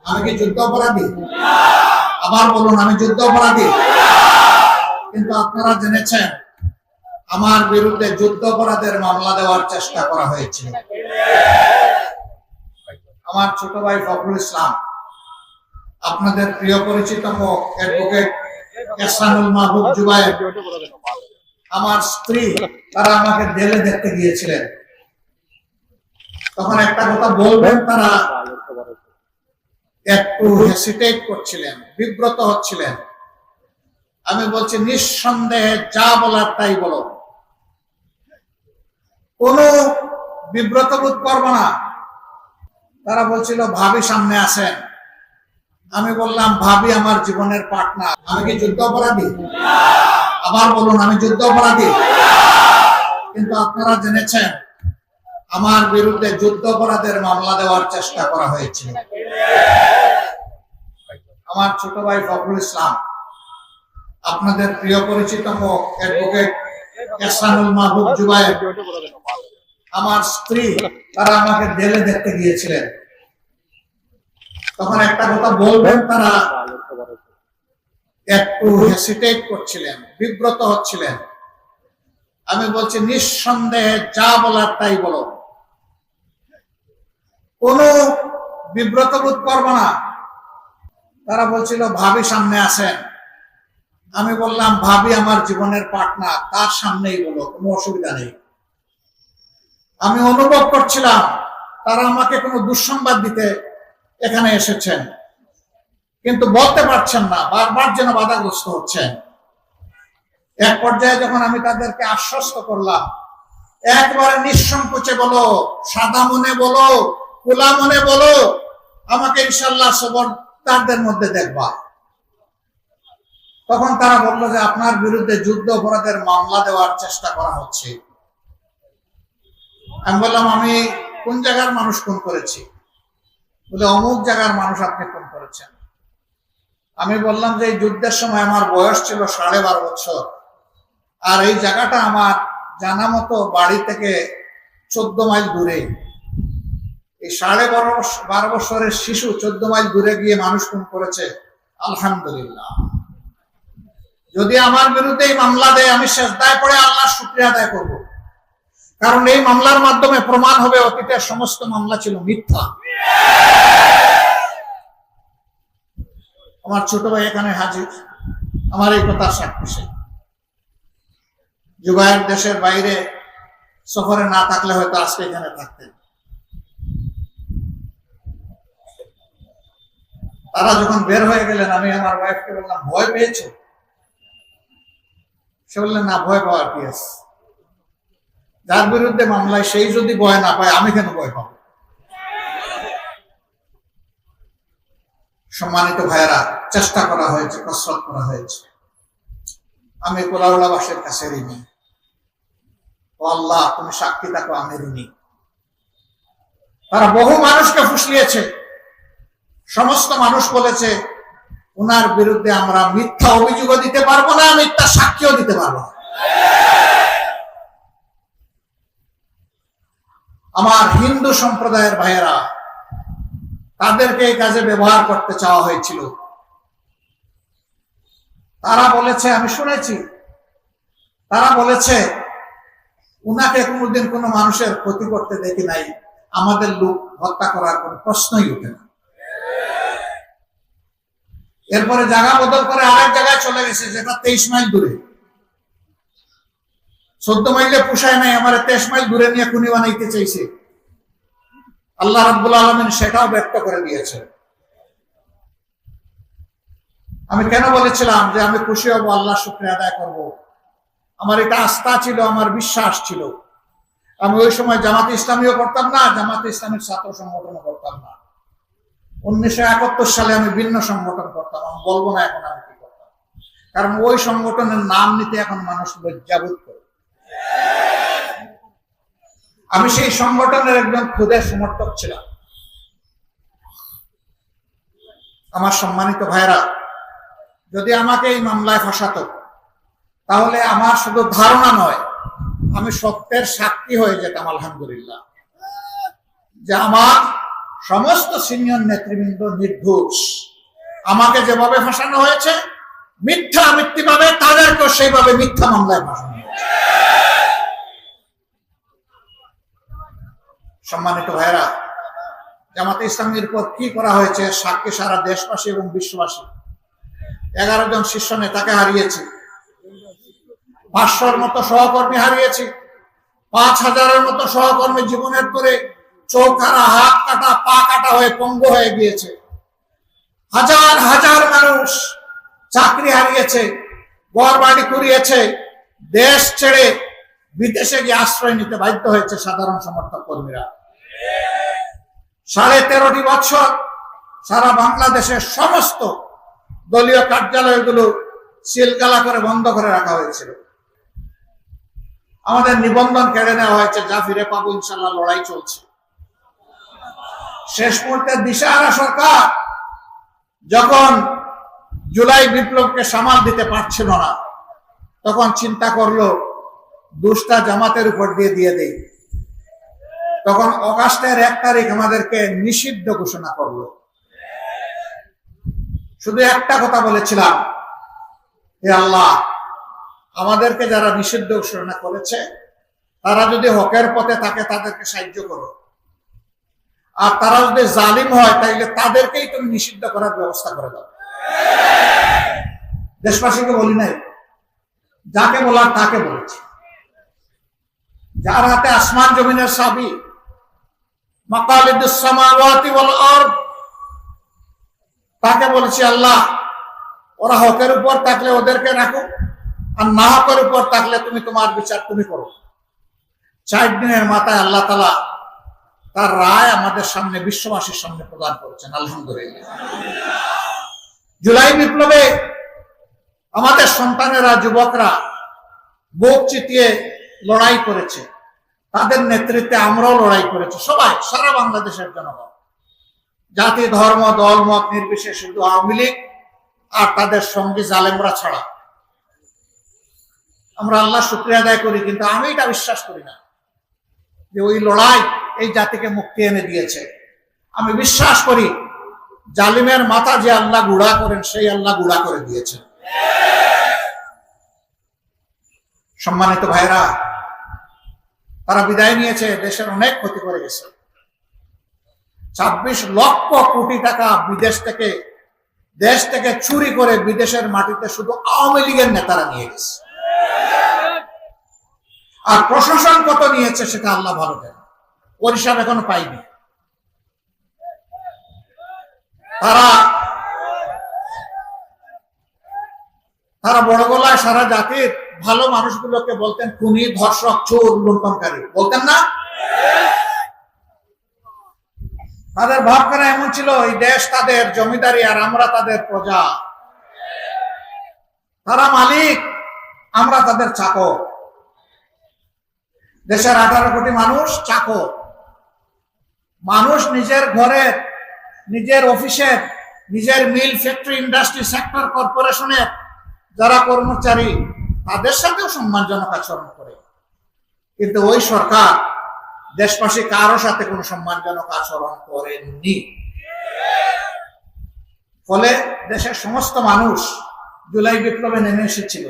আমি কি যুদ্ধ অপরাধী? আবার বলুন, আমি যুদ্ধ অপরাধী? কিন্তু আপনারা জেনেছেন আমার বিরুদ্ধে যুদ্ধ অপরাধের মামলা দেওয়ার চেষ্টা করা হয়েছিল। আমার ছোট ভাই ফখরুল ইসলাম, আপনাদের প্রিয় পরিচিত মুখ অ্যাডভোকেট এহসানুল মাহবুব জুবায়ের, আমার স্ত্রী, তারা আমাকে জেলে দেখতে গিয়েছিলেন। তখন একটা কথা বলবেন, তারা একটু হেসিটেট করছিলেন, বিব্রত হচ্ছিলেন। আমি বলছি, নিঃসন্দেহে যা বলার তাই বলো, কোনো বিব্রত বোধ করবো না। তারা বলছিল ভাবি সামনে আসেন। আমি বললাম, ভাবি আমার জীবনের পার্টনার। আমি কি যুদ্ধ অপরাধী? আবার বলুন, আমি যুদ্ধ অপরাধী? কিন্তু আপনারা জেনেছেন আমার বিরুদ্ধে যুদ্ধ অপরাধের মামলা দেওয়ার চেষ্টা করা হয়েছিল। আমার ছোট ভাই ফখরুল ইসলাম, আপনাদের প্রিয় পরিচিত মুখ অ্যাডভোকেট এহসানুল মাহবুব জুবায়ের, আমার স্ত্রী, তারা আমাকে জেলে দেখতে গিয়েছিলেন। তখন একটা কথা বলবেন, তারা একটু হেসিটেট করছিলেন, বিব্রত হচ্ছিলেন। আমি বলছি, নিঃসন্দেহে যা বলার তাই বলো, কোনো বিব্রত বোধ করবো না। তারা বলছিল ভাবি সামনে আসেন। আমি বললাম, ভাবি আমার জীবনের পার্টনার, তার সামনেই বলো, কোনো অসুবিধা নেই। আমি অনুভব করছিলাম তারা আমাকে কোনো দুঃসংবাদ দিতে এখানে এসেছেন, কিন্তু বলতে পারছেন না, বারবার যেন বাধাগ্রস্ত হচ্ছেন। এক পর্যায়ে যখন আমি তাদেরকে আশ্বস্ত করলাম, একবারে নিঃসংকোচে বলো, সাদা মনে বলো, খোলা মনে বলো, আমাকে ইনশাল্লাহ সবরদারদের মধ্যে দেখবা। তখন তারা বললো যে আপনার বিরুদ্ধে যুদ্ধ অপরাধের মামলা দেওয়ার চেষ্টা করা হচ্ছে। আমি বললাম, আমি কোন জায়গার মানুষ খুন করেছি? বলে, অমুক জায়গার মানুষ আপনি খুন করেছেন। আমি বললাম যে এই যুদ্ধের সময় আমার বয়স ছিল 12.5 বছর, আর এই জায়গাটা আমার জানা মতো বাড়ি থেকে 14 মাইল দূরে। এই 12.5 বছরের শিশু 14 মাইল দূরে গিয়ে মানুষ খুন করেছে। আলহামদুলিল্লাহ, যদি আমার বিরুদ্ধে এই মামলা দেয়, আমি সেজদায় পড়ে আল্লাহর শুকরিয়া আদায় করব, কারণ এই মামলার মাধ্যমে প্রমাণ হবে অতীতের সমস্ত মামলা ছিল মিথ্যা। আমার ছোট ভাই এখানে হাজির, আমার এই কথার সাক্ষী। জুবায়ের দেশের বাইরে সফরে না থাকলে হয়তো আজকে এখানে থাকতেন। তারা যখন বের হয়ে গেলেন, আমি আমার ওয়াইফকে বললাম, ভয় পেয়েছো? সে বললেন, না, ভয় পাওয়ার কি আছে? যার বিরুদ্ধে মামলায় সেই যদি ভয় না পায়, আমি কেন ভয় পাবো? সম্মানিত ভাইয়েরা, চেষ্টা করা হয়েছে, কসরত করা হয়েছে। আমি কোলাউলাবাসের কাছে ঋণী। ও আল্লাহ, তুমি সাক্ষী থাকো, আমি ঋণী। তারা বহু মানুষকে ফুসলিয়েছে। সমস্ত মানুষ বলেছে উনার বিরুদ্ধে আমরা মিথ্যা অভিযোগও দিতে পারবো না, মিথ্যা সাক্ষীও দিতে পারবো না। আমার হিন্দু সম্প্রদায়ের ভাইয়েরা, তাদেরকে এই কাজে ব্যবহার করতে চাওয়া হয়েছিল। তারা বলেছে, আমি শুনেছি, তারা বলেছে উনাকে কোনোদিন কোনো মানুষের ক্ষতি করতে দেখি নাই, আমাদের লোক হত্যা করার কোনো প্রশ্নই ওঠে না। এরপরে জায়গা বদল করে আরেক জায়গায় চলে গেছে, যেটা 23 মাইল দূরে। 14 মাইলে পোষায় নাই, আমার 23 মাইল দূরে নিয়ে খুনি বানাইতে চাইছে। আল্লাহ রাব্বুল আলামিন সেটাও ব্যক্ত করে দিয়েছে। আমি কেন বলেছিলাম যে আমি খুশি হব, আল্লাহ শুকরিয়া আদায় করব? আমার এটা আস্থা ছিল, আমার বিশ্বাস ছিল। আমি ওই সময় জামাতে ইসলামীও করতাম না, জামাতে ইসলামীর ছাত্র সংগঠনও করতাম না। 1971 সালে আমি ভিন্ন সংগঠন করতাম। আমি বলবো না এখন আমি কি করতাম, কারণ ওই সংগঠনের নাম নিতে এখন মানুষ লজ্জাবোধ করে। আমি সেই সংগঠনের একজন খুদে সমর্থক ছিলাম। আমার সম্মানিত ভাইরা, যদি আমাকে এই মামলায় ফাঁসাতো, তাহলে আমার শুধু ধারণা নয়, আমি সত্যের সাক্ষী হয়ে যেতাম। আলহামদুলিল্লাহ, যে আমার সমস্ত সিনিয়র নেতৃবৃন্দ নির্দোষ। আমাকে যেভাবে ফাঁসানো হয়েছে মিথ্যাভাবে, তাদেরকেও সেইভাবে মিথ্যা মামলায় ফাঁসানো হয়েছে। সম্মানিত ভাইরা, জামাতে ইসলামীর উপর কি করা হয়েছে সাক্ষী সারা দেশবাসী এবং বিশ্ববাসী। 11 জন শীর্ষ নেতাকে হারিয়েছি, 500-র মতো সহকর্মী হারিয়েছি, 5000-এর মতো সহকর্মী জীবনের করে চোখ হারা, হাত কাটা, পা কাটা হয়ে পঙ্গু হয়ে গিয়েছে। হাজার হাজার মানুষ চাকরি হারিয়েছে, ঘর বাড়ি কুড়িয়েছে, দেশ ছেড়ে বিদেশে গিয়ে আশ্রয় নিতে বাধ্য হয়েছে সাধারণ সমর্থক কর্মীরা। 13.5 বছর সারা বাংলাদেশের সমস্ত দলীয় কার্যালয়গুলো সিলগালা করে বন্ধ করে রাখা হয়েছিল। আমাদের নিবন্ধন কেড়ে নেওয়া হয়েছে, যা ফিরে পাবো ইনশাল্লাহ, লড়াই চলছে। শেষ মুহূর্তে দিশাহারা সরকার যখন জুলাই বিপ্লবকে সামাল দিতে পারছিল না, তখন চিন্তা করলো দুষ্টা জামাতের উপর দিয়ে দেই। তখন অগাস্টের 1 তারিখ আমাদেরকে নিষিদ্ধ ঘোষণা করলো। শুধু একটা কথা বলেছিলাম, হে আল্লাহ, আমাদেরকে যারা নিষিদ্ধ ঘোষণা করেছে তারা যদি হকের পথে থাকে তাদেরকে সাহায্য করো, আর তারা যদি জালিম হয় তাইলে তাদেরকেই তুমি নিষিদ্ধ করার ব্যবস্থা করে দাও। দেশবাসীকে বলি নাই, যাকে বলার তাকে বলেছি। যার হাতে আসমান জমিনের চাবি, মাকালিদুস সামাওয়াতি ওয়াল আরদ, তাকে বলেছি আল্লাহ, ওরা হকের উপর থাকলে ওদেরকে রাখো, আর না হকের উপর থাকলে তুমি তোমার বিচার তুমি করো। 4 দিনের মাথায় আল্লাহ তাআলা তার রায় আমাদের সামনে, বিশ্ববাসীর সামনে প্রদান করেছেন, আলহামদুলিল্লাহ। জুলাই বিপ্লবে আমাদের সন্তানেরা, যুবকরা বুক চিতিয়ে লড়াই করেছে, তাদের নেতৃত্বে আমরাও লড়াই করেছি। সবাই, সারা বাংলাদেশের জনগণ, জাতি ধর্ম দল মত নির্বিশেষে, শুধু আওয়ামী লীগ আর তাদের সঙ্গী জালেমরা ছাড়া। আমরা আল্লাহ শুকরিয়া আদায় করি, কিন্তু আমি এটা বিশ্বাস করি না যে ওই লড়াই এই জাতিকে মুক্তি এনে দিয়েছে। আমি বিশ্বাস করি জালিমের মাথা যে আল্লাহ গুড়া করেন, সেই আল্লাহ গুড়া করে দিয়েছেন। সম্মানিত ভাইরা, তারা বিদায় নিয়েছে, দেশের অনেক ক্ষতি করে গেছে। 26 লক্ষ কোটি টাকা দেশ থেকে চুরি করে বিদেশের মাটিতে শুধু আওয়ামী লীগের নেতারা নিয়ে গেছে। আর প্রশাসন কত নিয়েছে সেটা আল্লাহ ভালো জানে, পরিষেবা এখনো পাইনি। তারা বড় গলায় সারা জাতির ভালো মানুষগুলোকে বলতেন খুনি, ধর্ষক, চোর, লুণ্ঠনকারী, বলতেন না? তাদের ভাবখানা এমন ছিল, এই দেশ তাদের জমিদারি আর আমরা তাদের প্রজা। তারা মালিক, আমরা তাদের চাকর। দেশের 18 কোটি মানুষ চাকর। মানুষ নিজের ঘরের, নিজের অফিসের, নিজের মিল, ফ্যাক্টরি, ইন্ডাস্ট্রি, সেক্টর, কর্পোরেশনের যারা কর্মচারী, তাদের সাথেও সম্মানজনক আচরণ করে। কিন্তু ওই সরকার দেশবাসী কারো সাথে কোনো সম্মানজনক আচরণ করেননি। ফলে দেশের সমস্ত মানুষ জুলাই বিপ্লবে নেমে এসেছিল।